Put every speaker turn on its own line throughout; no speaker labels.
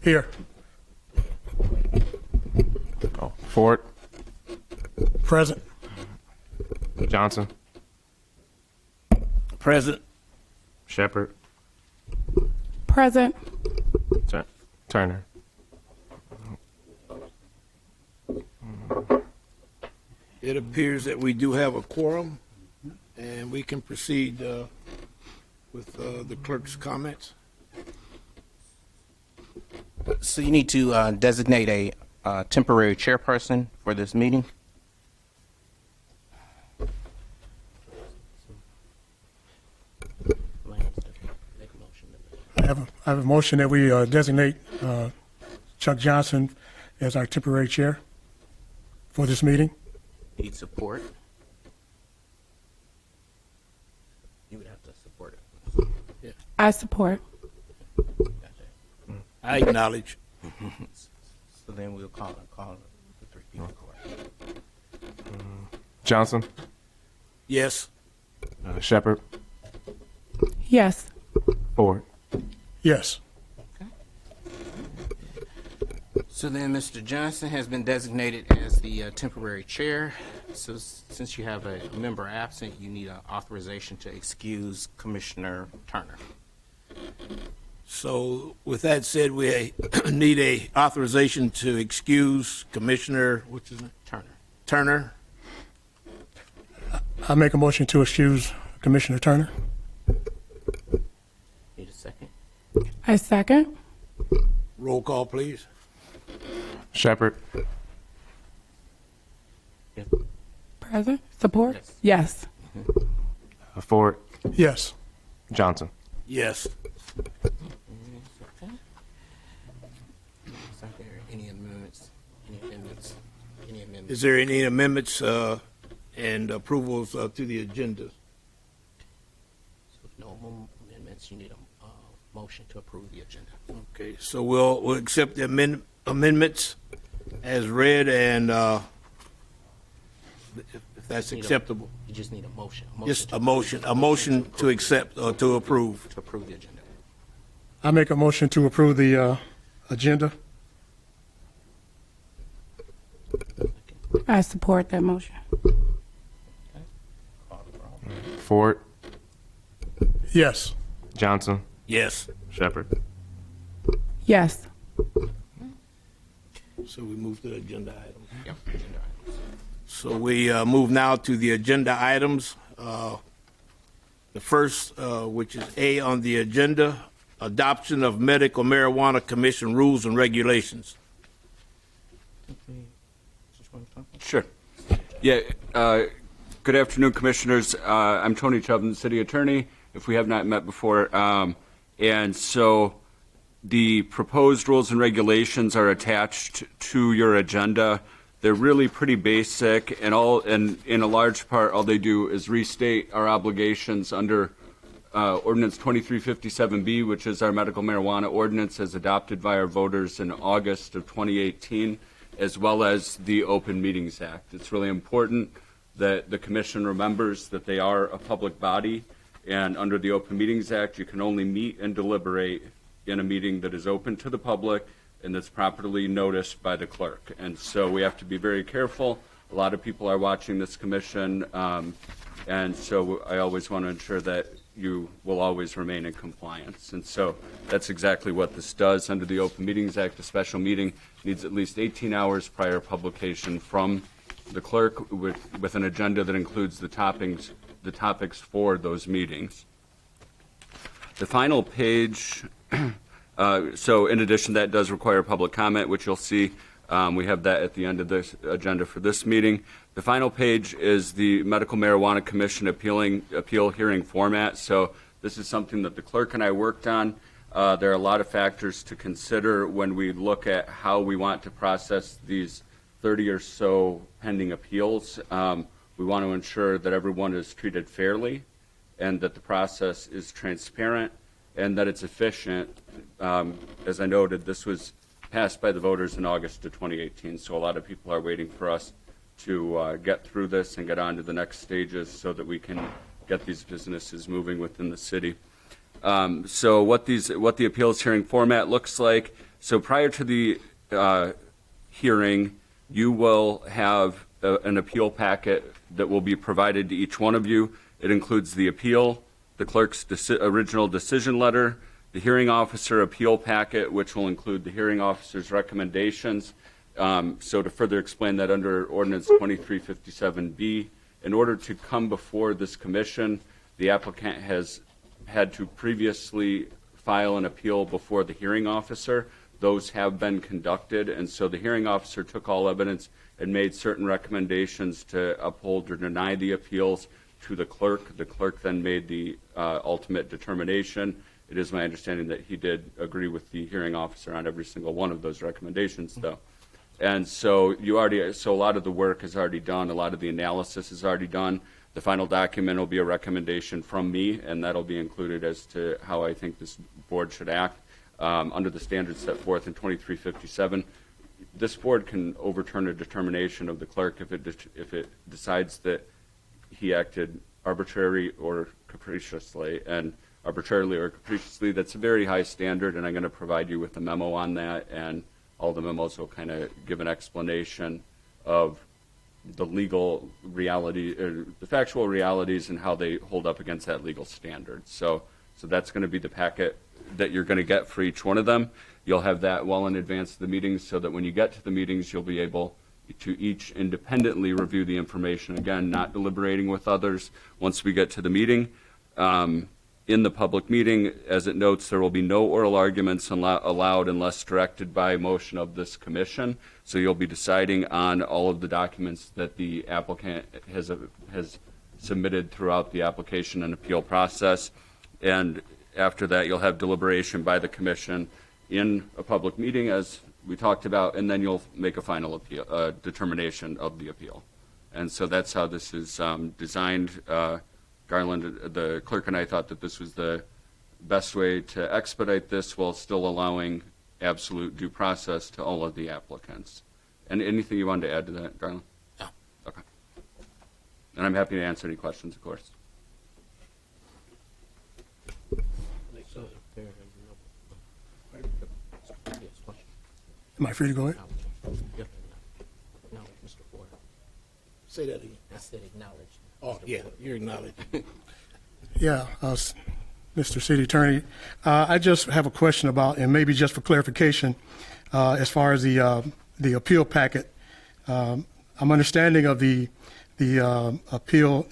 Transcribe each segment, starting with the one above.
Here.
Oh, Ford,
Present.
Johnson,
Present.
Shepherd,
Present.
Turner.
It appears that we do have a quorum, and we can proceed with the clerk's comments.
So you need to designate a temporary chairperson for this meeting.
I have a motion that we designate Chuck Johnson as our temporary chair for this meeting.
Need support. You would have to support it.
I support.
I acknowledge.
So then we'll call the three people.
Johnson,
Yes.
Shepherd,
Yes.
Ford.
Yes.
So then Mr. Johnson has been designated as the temporary chair. So since you have a member absent, you need an authorization to excuse Commissioner Turner.
So with that said, we need a authorization to excuse Commissioner, what's his name? Turner.
I make a motion to excuse Commissioner Turner.
Need a second?
I second.
Roll call, please.
Shepherd,
Present. Support? Yes.
Ford,
Yes.
Johnson.
Yes.
Is there any amendments? Any amendments?
Is there any amendments and approvals to the agenda?
So if no amendments, you need a motion to approve the agenda.
Okay, so we'll accept the amendments as read, and if that's acceptable.
You just need a motion.
Just a motion to accept or to approve.
to approve the agenda.
I make a motion to approve the agenda.
I support that motion.
Ford,
Yes.
Johnson,
Yes.
Shepherd.
Yes.
So we move to the agenda item.
Yep. Agenda items.
So we move now to the agenda items. The first, which is A on the agenda, adoption of Medical Marijuana Commission rules and regulations.
Sure. Yeah. Good afternoon, Commissioners. I'm Tony Chubbin, City Attorney, if we have not met before. And so the proposed rules and regulations are attached to your agenda. They're really pretty basic, and in a large part, all they do is restate our obligations under Ordinance 2357B, which is our medical marijuana ordinance as adopted by our voters in August of 2018, as well as the Open Meetings Act. It's really important that the Commission remembers that they are a public body, and under the Open Meetings Act, you can only meet and deliberate in a meeting that is open to the public and that's properly noticed by the clerk. And so we have to be very careful. A lot of people are watching this commission, and so I always want to ensure that you will always remain in compliance. And so that's exactly what this does. Under the Open Meetings Act, a special meeting needs at least 18 hours prior publication from the clerk with an agenda that includes the topics for those meetings. The final page, so in addition, that does require public comment, which you'll see. We have that at the end of this agenda for this meeting. The final page is the Medical Marijuana Commission appeal hearing format. So this is something that the clerk and I worked on. There are a lot of factors to consider when we look at how we want to process these 30 or so pending appeals. We want to ensure that everyone is treated fairly and that the process is transparent and that it's efficient. As I noted, this was passed by the voters in August of 2018, so a lot of people are waiting for us to get through this and get on to the next stages so that we can get these businesses moving within the city. So what the appeals hearing format looks like, So prior to the hearing, you will have an appeal packet that will be provided to each one of you. It includes the appeal, the clerk's original decision letter, the hearing officer appeal packet, which will include the hearing officer's recommendations. So to further explain that, under Ordinance 2357B, in order to come before this commission, the applicant has had to previously file an appeal before the hearing officer. Those have been conducted, and so the hearing officer took all evidence and made certain recommendations to uphold or deny the appeals to the clerk. The clerk then made the ultimate determination. It is my understanding that he did agree with the hearing officer on every single one of those recommendations, though. And so so a lot of the work is already done. A lot of the analysis is already done. The final document will be a recommendation from me, and that'll be included as to how I think this board should act under the standards set forth in 2357. This board can overturn a determination of the clerk if it decides that he acted arbitrarily or capriciously. And arbitrarily or capriciously, that's a very high standard, and I'm going to provide you with a memo on that, and all the memos will kind of give an explanation of the legal reality, or the factual realities, and how they hold up against that legal standard. So that's going to be the packet that you're going to get for each one of them. You'll have that well in advance of the meetings, so that when you get to the meetings, you'll be able to each independently review the information. Again, not deliberating with others. Once we get to the meeting, in the public meeting, as it notes, there will be no oral arguments allowed unless directed by motion of this commission. So you'll be deciding on all of the documents that the applicant has submitted throughout the application and appeal process. And after that, you'll have deliberation by the commission in a public meeting, as we talked about, and then you'll make a final appeal, determination of the appeal. And so that's how this is designed. Garland, the clerk, and I thought that this was the best way to expedite this while still allowing absolute due process to all of the applicants. And anything you wanted to add to that, Garland?
No.
Okay. And I'm happy to answer any questions, of course.
So, there is
Am I free to go ahead?
no, Mr. Ford.
Say that again.
I said acknowledge.
Oh, yeah, you're acknowledged.
Yeah, Mr. City Attorney, I just have a question about, and maybe just for clarification, as far as the appeal packet. I'm understanding of the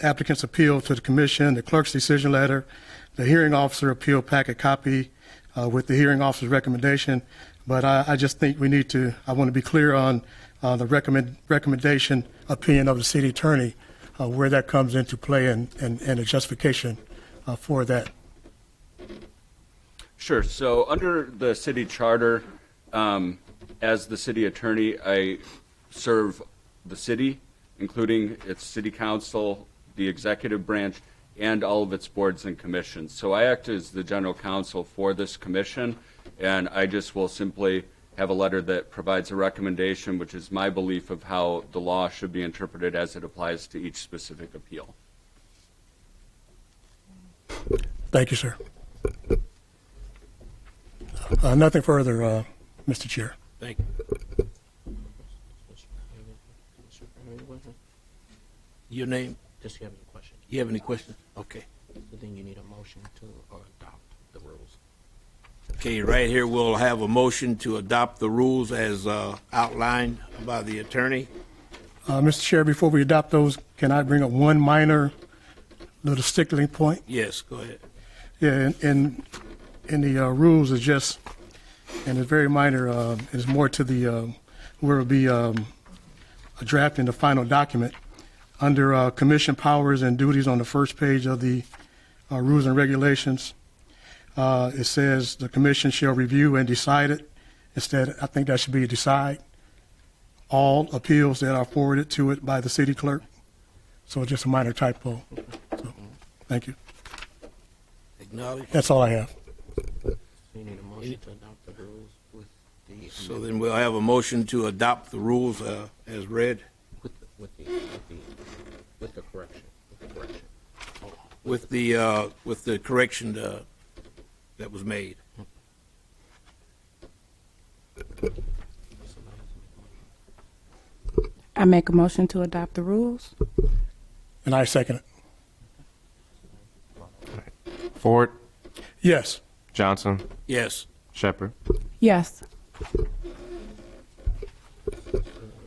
applicant's appeal to the commission, the clerk's decision letter, the hearing officer appeal packet copy with the hearing officer's recommendation. But I just think I want to be clear on the recommendation opinion of the city attorney, where that comes into play and a justification for that.
Sure. So under the city charter, as the city attorney, I serve the city, including its city council, the executive branch, and all of its boards and commissions. So I act as the general counsel for this commission, and I just will simply have a letter that provides a recommendation, which is my belief of how the law should be interpreted as it applies to each specific appeal.
Thank you, sir. Nothing further, Mr. Chair.
Thank you. Your name?
Does you have any questions?
You have any questions? Okay.
So then you need a motion to adopt the rules.
Okay, right here, we'll have a motion to adopt the rules as outlined by the attorney.
Mr. Chair, before we adopt those, can I bring up one minor little stickling point?
Yes, go ahead.
Yeah, in the rules is just, and it's very minor, it's more to the, where it'll be drafting the final document. Under commission powers and duties on the first page of the rules and regulations, it says the commission shall review and decide it. Instead, I think that should be decide all appeals that are forwarded to it by the city clerk. So just a minor typo. So, thank you.
Acknowledge.
That's all I have.
So you need a motion to adopt the rules with the
So then we'll have a motion to adopt the rules as read
with the correction.
with the correction that was made.
I make a motion to adopt the rules.
And I second it.
Ford,
Yes.
Johnson,
Yes.
Shepherd.
Yes.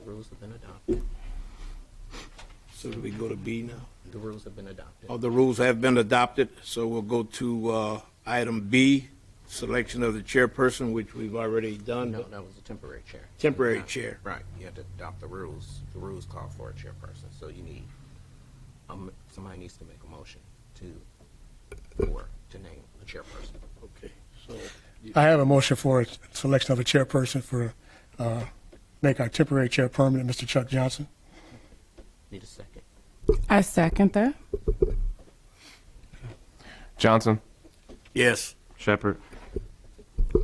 Rules have been adopted.
So do we go to B now?
The rules have been adopted.
Oh, the rules have been adopted, so we'll go to item B, selection of the chairperson, which we've already done.
No, that was a temporary chair.
Temporary chair.
Right, you have to adopt the rules. The rules call for a chairperson, so you need, somebody needs to make a motion to name a chairperson.
Okay, so
I have a motion for a selection of a chairperson for, make our temporary chair permanent, Mr. Chuck Johnson.
Need a second.
I second that.
Johnson,
yes.
Shepherd,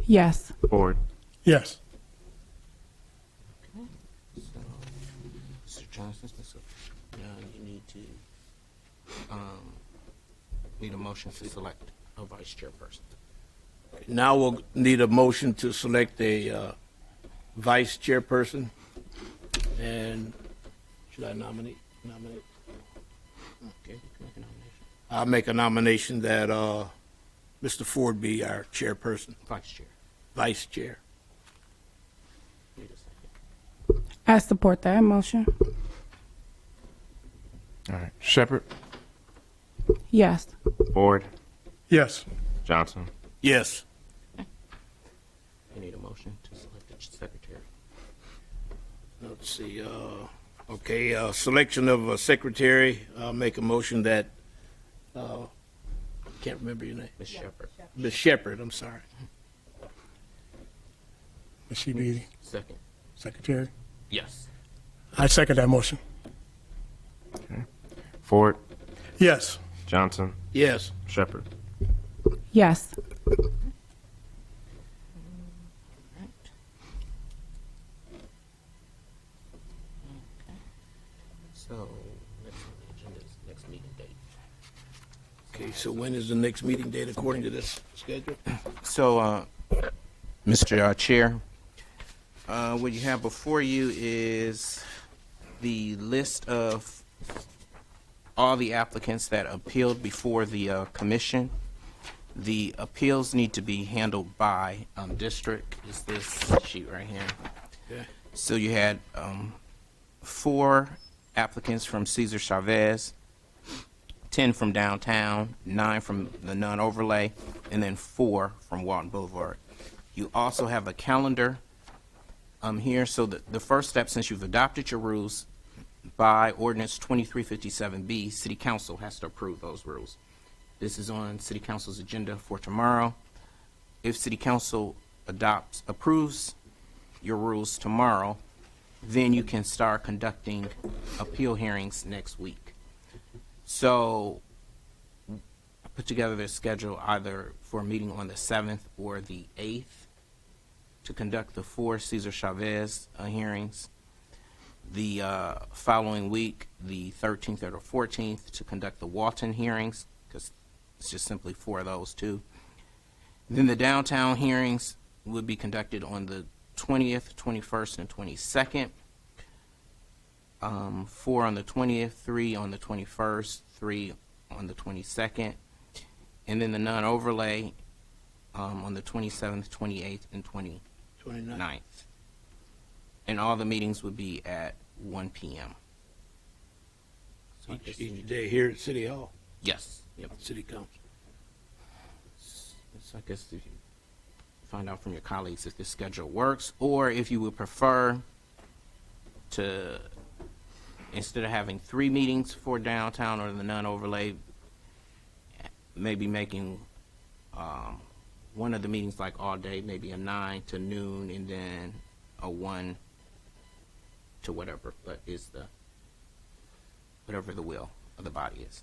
Yes.
Ford.
Yes.
So, Mr. Johnson, now you need to, need a motion to select a vice chairperson.
Now we'll need a motion to select a vice chairperson. And should I nominate?
Okay, you can make a nomination.
I'll make a nomination that Mr. Ford be our chairperson,
Vice chair.
vice chair.
Need a second.
I support that motion.
All right. Shepherd,
Yes.
Ford,
Yes.
Johnson.
Yes.
You need a motion to select a secretary.
Let's see. Okay, selection of a secretary. I'll make a motion that, can't remember your name.
Ms. Shepherd.
Ms. Shepherd, I'm sorry.
Will she be
Second.
secretary?
Yes.
I second that motion.
Ford,
Yes.
Johnson,
Yes.
Shepherd.
Yes.
So, next on the agenda is next meeting date.
Okay, so when is the next meeting date according to this schedule?
So, Mr. Chair, what you have before you is the list of all the applicants that appealed before the commission. The appeals need to be handled by district. Is this sheet right here?
Okay.
So you had 4 applicants from Cesar Chavez, 10 from downtown, 9 from the non-overlay, and then 4 from Walton Boulevard. You also have a calendar here. So the first step, since you've adopted your rules by ordinance 2357B, City Council has to approve those rules. This is on City Council's agenda for tomorrow. If City Council approves your rules tomorrow, then you can start conducting appeal hearings next week. So I put together the schedule either for a meeting on the 7th or the 8th to conduct the 4 Cesar Chavez hearings. The following week, the 13th or the 14th, to conduct the Walton hearings, because it's just simply 4 of those too. Then the downtown hearings would be conducted on the 20th, 21st, and 22nd. 4 on the 20th, 3 on the 21st, 3 on the 22nd. And then the non-overlay on the 27th, 28th, and 29th. And all the meetings would be at 1 p.m. So I guess you
Each
need-
day here at City Hall,
Yes. Yep.
City Council.
So I guess if you find out from your colleagues if this schedule works, or if you would prefer to, instead of having 3 meetings for downtown or the non-overlay, maybe making one of the meetings like all day, maybe a 9 to noon, and then a 1 to whatever, but is whatever the will of the body is.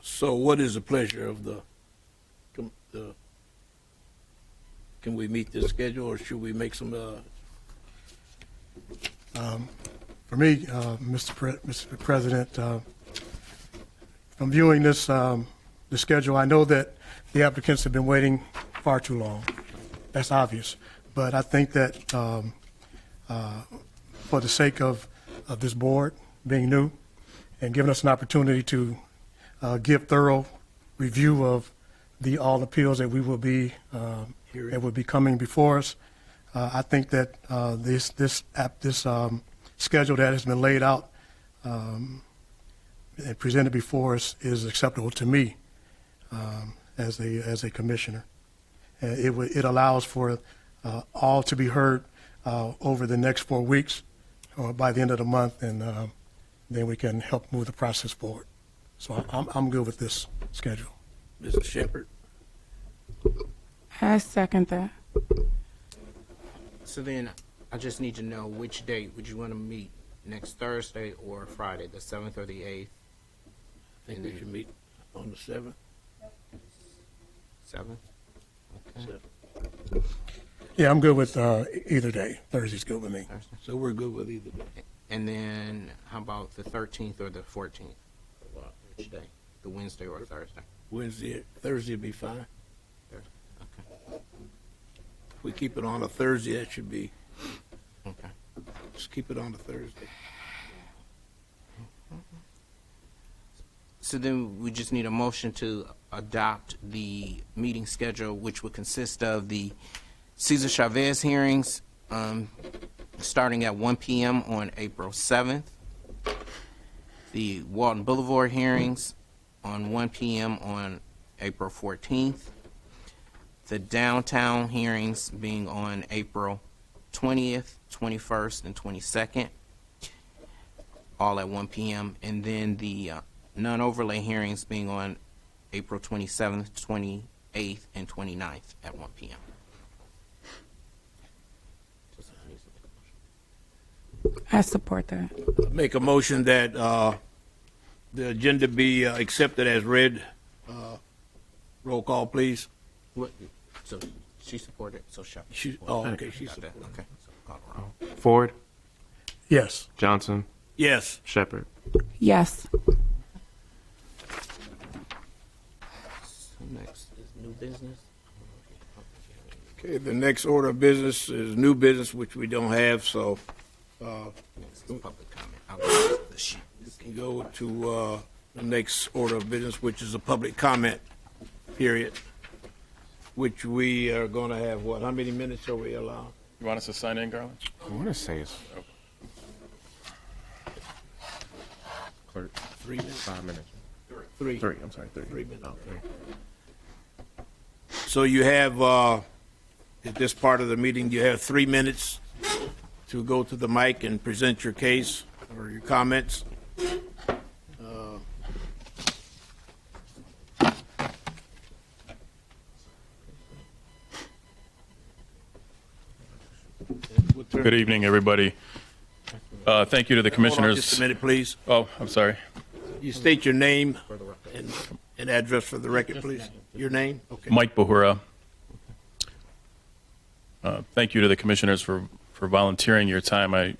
So what is the pleasure of can we meet this schedule, or should we make some,
For me, Mr. President, from viewing this, the schedule, I know that the applicants have been waiting far too long. That's obvious. But I think that for the sake of this board being new and giving us an opportunity to give thorough review of all appeals that will be coming before us, I think that this schedule that has been laid out and presented before us is acceptable to me as a commissioner. It allows for all to be heard over the next 4 weeks or by the end of the month, and then we can help move the process forward. So I'm good with this schedule.
Mr. Shepherd.
I second that.
So then, I just need to know which date would you want to meet, next Thursday or Friday, the 7th or the 8th?
I think we should meet on the 7th.
7th? Okay.
Yeah, I'm good with either day. Thursday's good with me.
Thursday.
So we're good with either day.
And then, how about the 13th or the 14th? Which day? The Wednesday or Thursday?
Thursday would be fine.
Thursday. Okay.
If we keep it on a Thursday, that should be,
Okay.
just keep it on a Thursday.
So then we just need a motion to adopt the meeting schedule, which would consist of the Cesar Chavez hearings starting at 1 p.m. on April 7th, the Walton Boulevard hearings on 1 p.m. on April 14th, the downtown hearings being on April 20th, 21st, and 22nd, all at 1 p.m., and then the non-overlay hearings being on April 27th, 28th, and 29th at 1 p.m.
I support that.
Make a motion that the agenda be accepted as read. Roll call, please.
What? So she supported. So shall
Okay, she
got that.
supported.
Okay. So call the roll.
Ford,
Yes.
Johnson,
Yes.
Shepherd.
Yes.
So next is new business.
Okay, the next order of business is new business, which we don't have, so
Next is public comment. I'll go to the sheet.
we can go to the next order of business, which is a public comment period, which we are going to have, what, how many minutes are we allowed?
You want us to sign in, Garland?
I want to say it's
Clerk,
3 minutes?
5 minutes.
Three.
3, I'm sorry, 3.
3 minutes.
Oh, 3.
So you have, at this part of the meeting, you have 3 minutes to go to the mic and present your case or your comments.
Good evening, everybody. Thank you to the
Hold on
commissioners.
just a minute, please.
Oh, I'm sorry.
You state your name and address for the record, please. Your name? Okay.
Mike Bahura. Thank you to the commissioners for volunteering your time.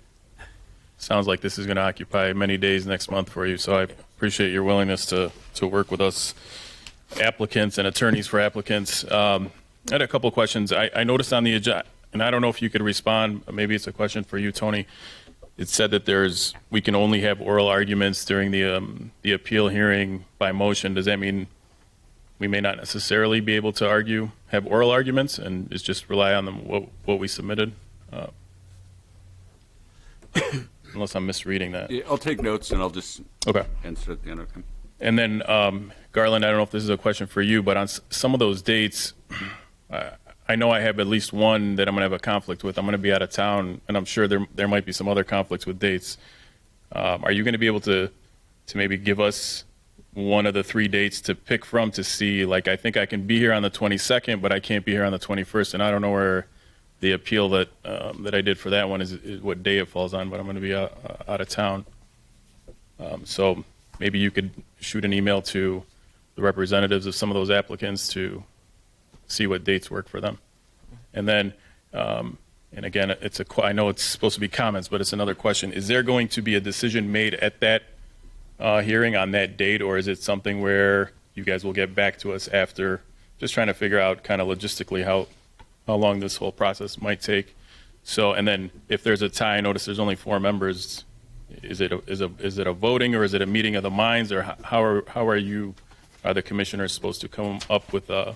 Sounds like this is going to occupy many days next month for you, so I appreciate your willingness to work with us applicants and attorneys for applicants. I had a couple of questions. I noticed on the agenda, and I don't know if you could respond, maybe it's a question for you, Tony. It said that we can only have oral arguments during the appeal hearing by motion. Does that mean we may not necessarily be able to have oral arguments, and it's just rely on what we submitted? Unless I'm misreading that.
Yeah, I'll take notes and I'll just
Okay.
answer at the end. Okay.
And then, Garland, I don't know if this is a question for you, but on some of those dates, I know I have at least one that I'm going to have a conflict with. I'm going to be out of town, and I'm sure there might be some other conflicts with dates. Are you going to be able to maybe give us one of the 3 dates to pick from to see, like, I think I can be here on the 22nd, but I can't be here on the 21st, and I don't know where the appeal that I did for that one is what day it falls on, but I'm going to be out of town. So maybe you could shoot an email to the representatives of some of those applicants to see what dates work for them. And then, and again, I know it's supposed to be comments, but it's another question. Is there going to be a decision made at that hearing on that date, or is it something where you guys will get back to us after? Just trying to figure out kind of logistically how how long this whole process might take. So, and then if there's a tie, I notice there's only 4 members. Is it a voting, or is it a meeting of the minds, or how are the commissioners supposed to come up with a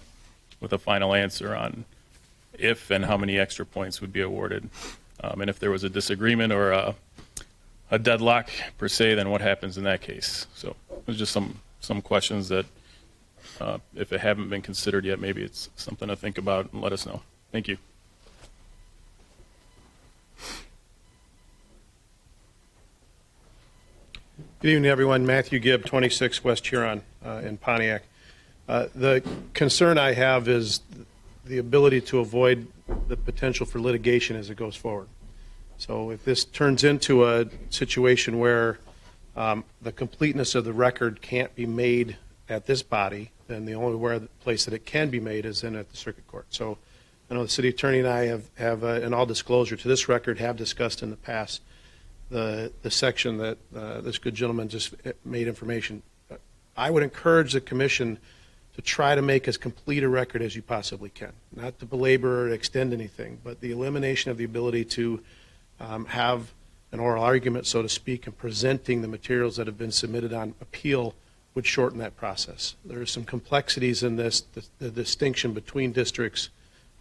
final answer on if and how many extra points would be awarded? And if there was a disagreement or a deadlock per se, then what happens in that case? So there's just some questions that, if it haven't been considered yet, maybe it's something to think about and let us know. Thank you.
Good evening, everyone. Matthew Gibb, 26 West Huron in Pontiac. The concern I have is the ability to avoid the potential for litigation as it goes forward. So if this turns into a situation where the completeness of the record can't be made at this body, then the only place that it can be made is in at the circuit court. So I know the city attorney and I have in all disclosure to this record, have discussed in the past the section that this good gentleman just made information. I would encourage the commission to try to make as complete a record as you possibly can, not to belabor or extend anything, but the elimination of the ability to have an oral argument, so to speak, and presenting the materials that have been submitted on appeal would shorten that process. There are some complexities in this, the distinction between districts,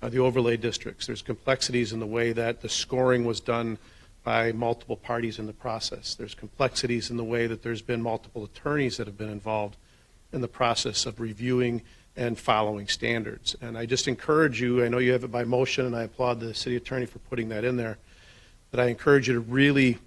the overlay districts. There's complexities in the way that the scoring was done by multiple parties in the process. There's complexities in the way that there's been multiple attorneys that have been involved in the process of reviewing and following standards. And I just encourage you, I know you have it by motion, and I applaud the city attorney for putting that in there, but I encourage you to really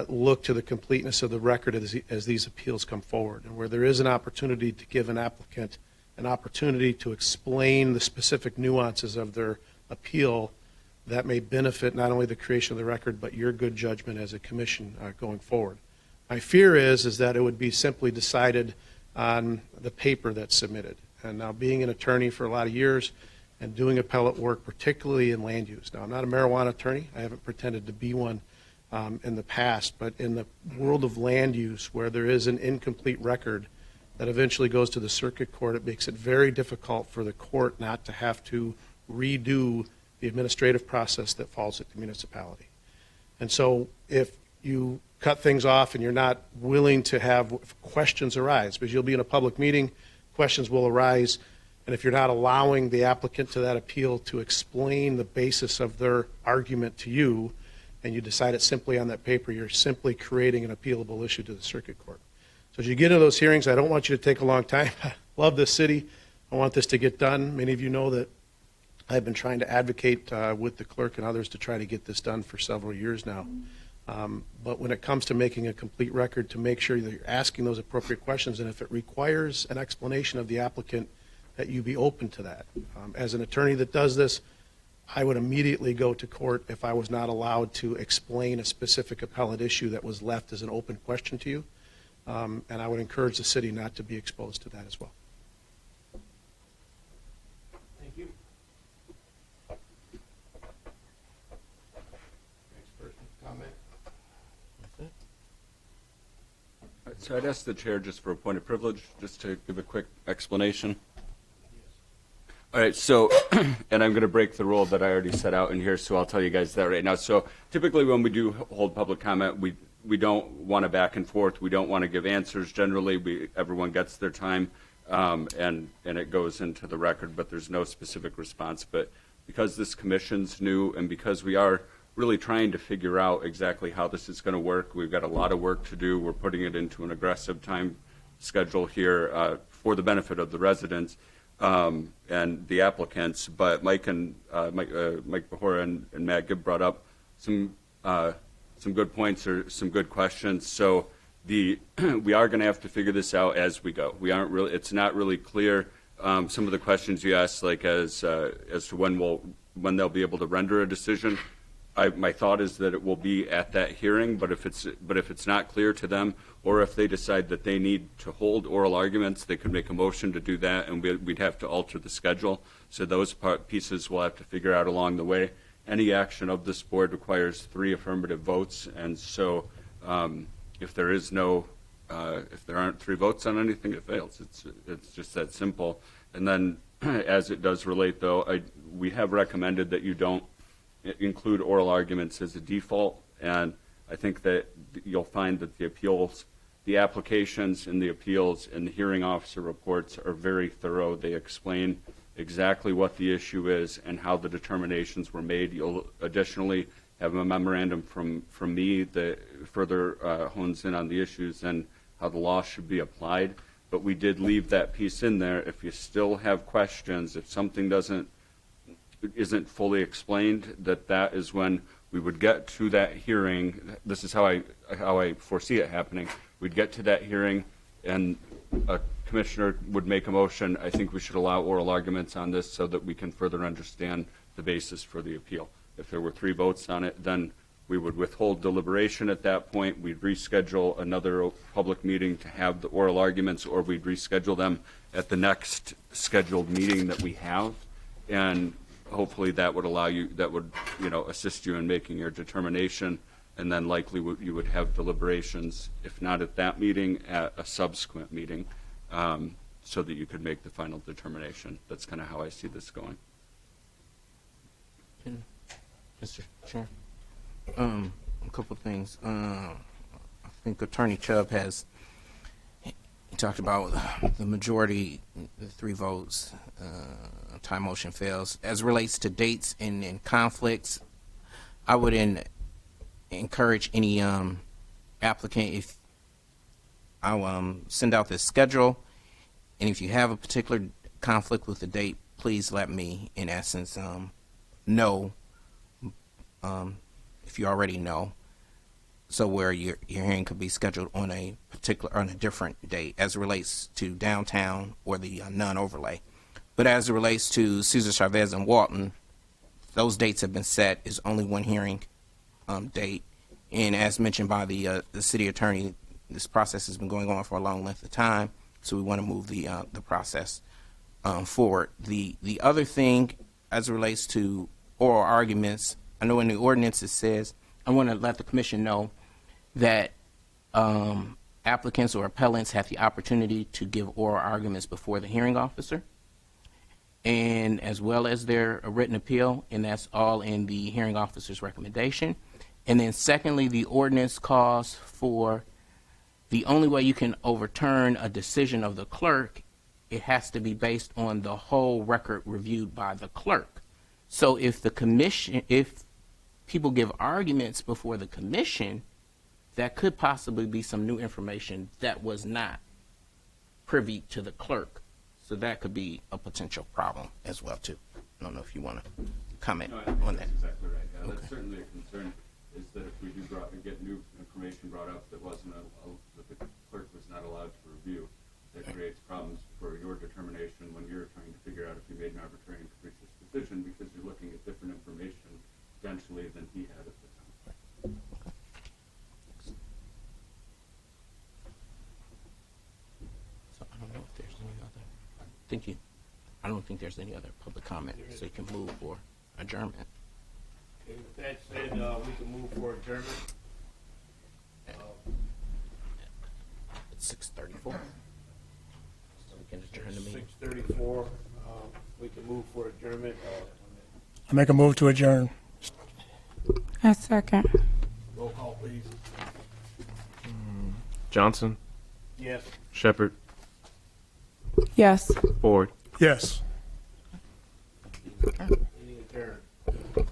look to the completeness of the record as these appeals come forward, and where there is an opportunity to give an applicant an opportunity to explain the specific nuances of their appeal that may benefit not only the creation of the record, but your good judgment as a commission going forward. My fear is that it would be simply decided on the paper that's submitted. And now, being an attorney for a lot of years and doing appellate work, particularly in land use. Now, I'm not a marijuana attorney. I haven't pretended to be one in the past, but in the world of land use, where there is an incomplete record that eventually goes to the circuit court, it makes it very difficult for the court not to have to redo the administrative process that falls at the municipality. And so if you cut things off and you're not willing to have questions arise, because you'll be in a public meeting, questions will arise, and if you're not allowing the applicant to that appeal to explain the basis of their argument to you, and you decide it simply on that paper, you're simply creating an appealable issue to the circuit court. So as you get into those hearings, I don't want you to take a long time. I love this city. I want this to get done. Many of you know that I've been trying to advocate with the clerk and others to try to get this done for several years now. But when it comes to making a complete record, to make sure that you're asking those appropriate questions, and if it requires an explanation of the applicant, that you be open to that. As an attorney that does this, I would immediately go to court if I was not allowed to explain a specific appellate issue that was left as an open question to you. And I would encourage the city not to be exposed to that as well.
Thank you. Next person, comment?
So I'd ask the chair just for a point of privilege, just to give a quick explanation. All right, so, and I'm going to break the rule that I already set out in here, so I'll tell you guys that right now. So typically when we do hold public comment, we don't want to back and forth. We don't want to give answers. Generally, everyone gets their time, and it goes into the record, but there's no specific response. But because this commission's new, and because we are really trying to figure out exactly how this is going to work, we've got a lot of work to do. We're putting it into an aggressive time schedule here for the benefit of the residents and the applicants. But Mike Behora and Matt Gibb brought up some good points or some good questions. So we are going to have to figure this out as we go. It's not really clear. Some of the questions you asked, like as to when they'll be able to render a decision. My thought is that it will be at that hearing, but if it's not clear to them, or if they decide that they need to hold oral arguments, they could make a motion to do that, and we'd have to alter the schedule. So those pieces we'll have to figure out along the way. Any action of this board requires 3 affirmative votes, and so if there aren't 3 votes on anything, it fails. It's just that simple. And then as it does relate, though, we have recommended that you don't include oral arguments as a default, and I think that you'll find that the applications and the appeals and the hearing officer reports are very thorough. They explain exactly what the issue is and how the determinations were made. You'll additionally have a memorandum from me that further hones in on the issues and how the law should be applied. But we did leave that piece in there. If you still have questions, if something isn't fully explained, that is when we would get to that hearing. This is how I foresee it happening. We'd get to that hearing, and a commissioner would make a motion. I think we should allow oral arguments on this so that we can further understand the basis for the appeal. If there were 3 votes on it, then we would withhold deliberation at that point. We'd reschedule another public meeting to have the oral arguments, or we'd reschedule them at the next scheduled meeting that we have. And hopefully that would allow you, assist you in making your determination. And then likely you would have deliberations, if not at that meeting, at a subsequent meeting, so that you could make the final determination. That's kind of how I see this going.
Mr. Chair, a couple of things. I think Attorney Chubb he talked about the majority, the 3 votes, tie motion fails. As it relates to dates and conflicts, I would encourage any applicant, if I'll send out this schedule, and if you have a particular conflict with the date, please let me, in essence, know. If you already know, so where your hearing could be scheduled on a different date as it relates to downtown or the non-overlay. But as it relates to Cesar Chavez and Walton, those dates have been set. Is only one hearing date, and as mentioned by the city attorney, this process has been going on for a long length of time. So we want to move the process forward. The other thing, as it relates to oral arguments, I know in the ordinance it says, I want to let the commission know that applicants or appellants have the opportunity to give oral arguments before the hearing officer, and as well as their written appeal, and that's all in the hearing officer's recommendation. And then secondly, the ordinance calls for the only way you can overturn a decision of the clerk, it has to be based on the whole record reviewed by the clerk. So if people give arguments before the commission, that could possibly be some new information that was not privy to the clerk. So that could be a potential problem as well, too. I don't know if you want to comment on that.
That's exactly right. Yeah, okay. That's certainly a concern, is that if we do get new information brought up that that the clerk was not allowed to review, that creates problems for your determination when you're trying to figure out if you made an arbitrary and capricious decision, because you're looking at different information potentially than he had at the time.
So I don't know if there's any other. I don't think there's any other public comment, so you can move for adjournment.
Okay, with that said, we can move for adjournment.
It's 6:34. So we can adjourn the meeting.
6:34. We can move for adjournment.
I make a move to adjourn.
I second.
Roll call, please.
Johnson,
Yes.
Shepard,
Yes.
Ford.
Yes.
Meeting adjourned.